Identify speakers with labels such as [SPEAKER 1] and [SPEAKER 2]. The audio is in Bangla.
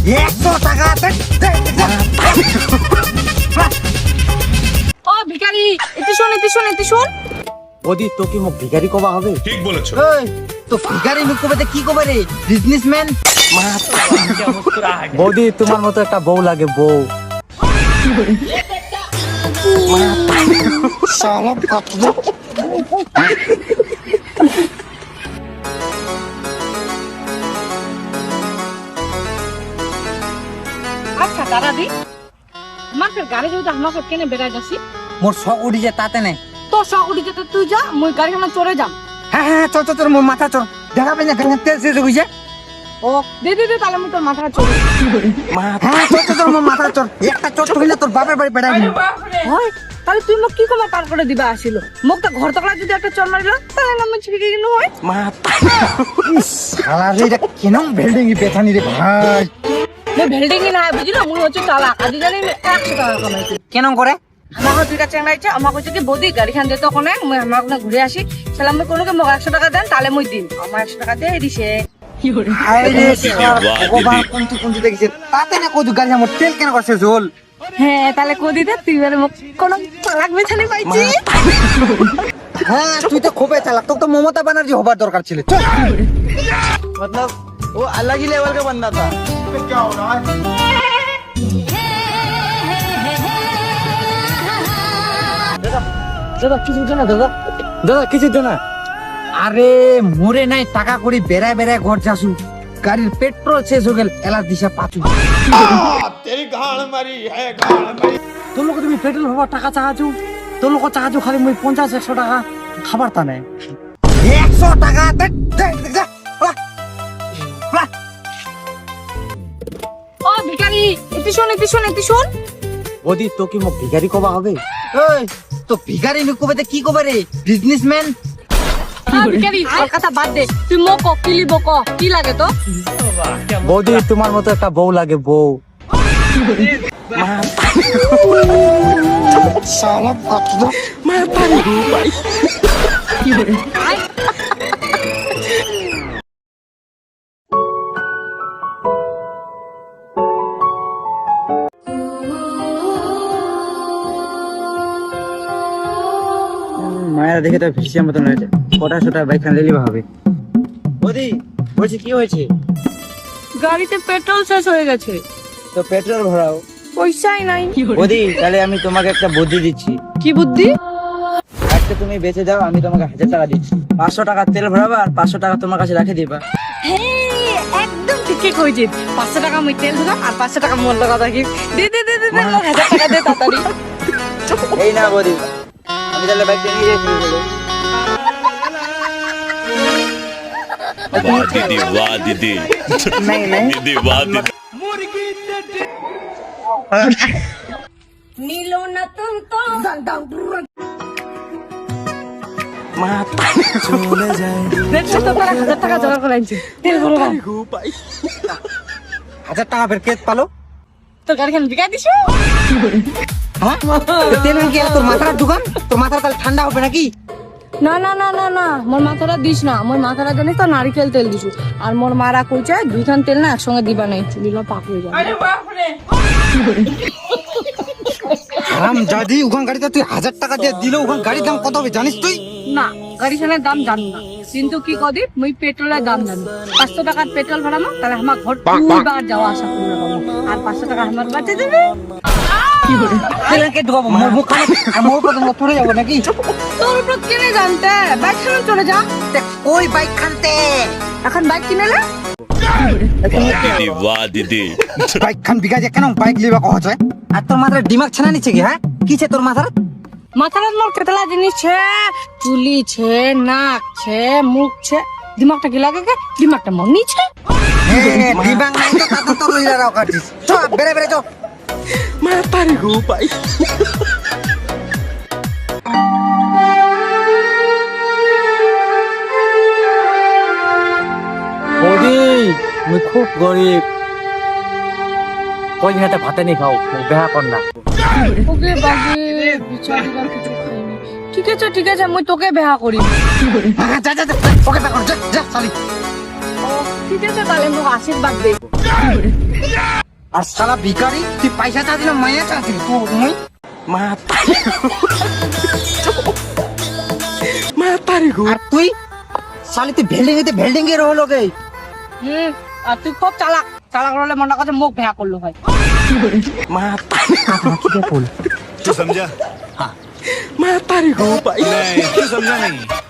[SPEAKER 1] 100 টাকা
[SPEAKER 2] ও ভিখারি, এটি শোন।
[SPEAKER 1] বৌদি তো কি মোক ভিখারি কবা হবে?
[SPEAKER 3] ঠিক বলেছো।
[SPEAKER 1] এই তো ভিখারি মুখ কবে কি কবে রে? বিজনেসম্যান। বৌদি তোমার মতো একটা বউ লাগে, বউ। শালা পাতলু।
[SPEAKER 2] আচ্ছা দাদাদি, আমাকে গাড়ি যদি আমাকে কেনে বেড়াই যাচ্ছি,
[SPEAKER 1] মোর শখ উঠি যায় তাতে নাই।
[SPEAKER 2] তোর শখ উঠে যেতে তুই যা, মুই গাড়িখানা চড়ে যাম।
[SPEAKER 1] হ্যাঁ চল মোর মাথা চল। দেখা পাই না গাড়ি তেল শেষ হয়ে যায়।
[SPEAKER 2] ও দে তাহলে মুই তোর মাথাটা চড়ে
[SPEAKER 1] হ্যাঁ চল মোর মাথা চল। একটা চট হইলে তোর বাপের বাড়ি বেড়াই দিবি।
[SPEAKER 2] হয়। তাহলে তুই মোক কি কমা পার করে দিবা আসিল? মোক তো ঘর তকলা যদি একটা চল মারিল, তাহলে আমি ছিড়ে কিনো হয়।
[SPEAKER 1] শালা রে, এটা কেন বিল্ডিং বেথানি রে ভাই?
[SPEAKER 2] মুই বিল্ডিং না বুঝিল, মুই হচ্ছে চালাক। আজি জানি 100 টাকা কামাইছি।
[SPEAKER 1] কেন করে?
[SPEAKER 2] আমাকে দুইটা চেঙ্গাইছে, আমাকে যদি বৌদি গাড়িখান দিত কোনে, মুই আমার কোনে ঘুরে আসি। সালাম মুই কোনোকে মোক 100 টাকা দেন, তাহলে মুই দিম। আমার 100 টাকা দিয়ে দিছে।
[SPEAKER 1] আরে ভগবান কোনটি দেখেছে তাতে না কই গাড়ি আমার তেল কেন করছে জল?
[SPEAKER 2] হ্যাঁ তাহলে কদি দে, তুই বলে মোক কোন চালাক বেছানি পাইছি।
[SPEAKER 1] হ্যাঁ তুই তো খুবই চালাক, তোকে তো মমতা ব্যানার্জি হবার দরকার ছিল। চল। मतलब वो अलग ही लेवल का बंदा था। क्या हो रहा है? দাদা কিছু দে না, দাদা কিছু দে না। আরে মোরে নাই টাকা করি বেড়ায় ঘর যাসু, গাড়ির পেট্রোল শেষ হয়ে গেল, এলা দিশা পাচু।
[SPEAKER 3] तेरी गाड़ मरी है गाड़ मरी।
[SPEAKER 1] তোর লোক তুমি পেট্রোল হবার টাকা চাহাচু, তোর লোক চাহাচু খালি মুই 50-100 টাকা খাবার তা নেই। 100 টাকা
[SPEAKER 2] ও ভিখারি, এটি শোন।
[SPEAKER 1] বৌদি তো কি মোক ভিখারি কবা হবে? এই তো ভিখারি নি কবে কি কবে রে? বিজনেসম্যান।
[SPEAKER 2] ভিখারি আর কথা বাদ দে, তুই মোক কি লিব ক, কি লাগে তো?
[SPEAKER 1] বৌদি তোমার মতো একটা বউ লাগে, বউ। শালা পাতলু। মায়েরা দেখে তো ভিসিয়া মতন হয়েছে, কটা ছোটা বাইক খান লিবা হবে। বৌদি বলছি কি হয়েছে?
[SPEAKER 2] গাড়িতে পেট্রোল শেষ হয়ে গেছে,
[SPEAKER 1] তো পেট্রোল ভরাও।
[SPEAKER 2] পয়সাই নাই।
[SPEAKER 1] বৌদি তাহলে আমি তোমাকে একটা বুদ্ধি দিচ্ছি।
[SPEAKER 2] কি বুদ্ধি?
[SPEAKER 1] আজকে তুমি বেঁচে যাও, আমি তোমাকে 1000 টাকা দিচ্ছি। 500 টাকা তেল ভরাবা আর 500 টাকা তোমার কাছে রাখে দিবা।
[SPEAKER 2] হ্যাঁ একদম ঠিকই কইছিস। 500 টাকা মুই তেল দিলাম আর 500 টাকা মোর লাগা থাকি। দে মোর 1000 টাকা দে তাড়াতাড়ি।
[SPEAKER 1] এই না বৌদি, আমি তাহলে বাইকটা নিয়ে যাই।
[SPEAKER 3] वाह दीदी
[SPEAKER 1] नहीं
[SPEAKER 3] दीदी वाह दीदी।
[SPEAKER 2] নীলো না তুমি তো
[SPEAKER 1] চলে যায়।
[SPEAKER 2] দেখছো তো তারা 1000 টাকা জোগাড় করে আনছে, তেল ভরবা।
[SPEAKER 1] 1000 টাকা ফের কেত পালো?
[SPEAKER 2] তো গাড়িখান বিকা দিছো।
[SPEAKER 1] হ্যাঁ তো তেল কি তোর মাথার দোকান? তোর মাথার তাহলে ঠান্ডা হবে নাকি?
[SPEAKER 2] না মোর মাথাটা দিস না, মোর মাথাটা জানিস তো নারিকেল তেল দিছু। আর মোর মারা কইছে দুইখান তেল না একসঙ্গে দিবা নাই, চুলিগুলো পাক হয়ে যাবে।
[SPEAKER 1] হারাম জাদি, ওখান গাড়িতে তুই 1000 টাকা দিয়ে দিলে ওখান গাড়ির দাম কত হবে জানিস তুই?
[SPEAKER 2] না গাড়িখানের দাম জানি না, কিন্তু কি কদি মুই পেট্রোলের দাম জানি। 500 টাকার পেট্রোল ভরামো, তাহলে আমার ঘর দুইবার যাওয়া আসা করবে আর 500 টাকা আমার বাঁচে দেবে।
[SPEAKER 1] তেলকে ঢোকাবো মোর মুখ খানে আর মোর পথে মোর পড়ে যাবো নাকি?
[SPEAKER 2] তোর উপর কিনে জানতে বাইক খানে চলে যা।
[SPEAKER 1] ওই বাইক খানতে
[SPEAKER 2] এখন বাইক কিনে না,
[SPEAKER 3] दीदी वाह दीदी।
[SPEAKER 1] বাইক খান বিকা যায় কেন? বাইক লিবা কহা যায়? আর তোর মাথার দিমাগ ছানা নিচ্ছে কি? হ্যাঁ কিছে তোর মাথার?
[SPEAKER 2] মাথার মোর কেতলা জিনিস ছে, চুলি ছে, নাক ছে, মুখ ছে, দিমাগটা কি লাগে? দিমাগটা মন নিছে।
[SPEAKER 1] দিমাগ নাই তো তাতে তোর লইলা রাও কাটিস। চ বেরে চ। মা পারি গো ভাই। বৌদি আমি খুব গরিব, কই দিন ভাতে নি খাও, বেহা কর না।
[SPEAKER 2] ওকে বাগে বিচারিবার কিছু খাইনি। ঠিক আছে মুই তোকে বেহা করি।
[SPEAKER 1] যা ওকে বেহা কর, যা চলি।
[SPEAKER 2] ঠিক আছে তাহলে মোক আশীর্বাদ দে।
[SPEAKER 1] আর শালা ভিখারি তুই পয়সা চাচ্ছি না মায়া চাচ্ছি তো মুই মাতারি গো আর তুই শালি তুই ভেল্ডিং এর হলো গে
[SPEAKER 2] আর তুই খুব চালাক চালাক হলে মনে কাছে মুখ ভেয়া করলো ভাই
[SPEAKER 1] মাতারি
[SPEAKER 3] तू समझा
[SPEAKER 1] মাতারি গো ভাই
[SPEAKER 3] नहीं तू समझा नहीं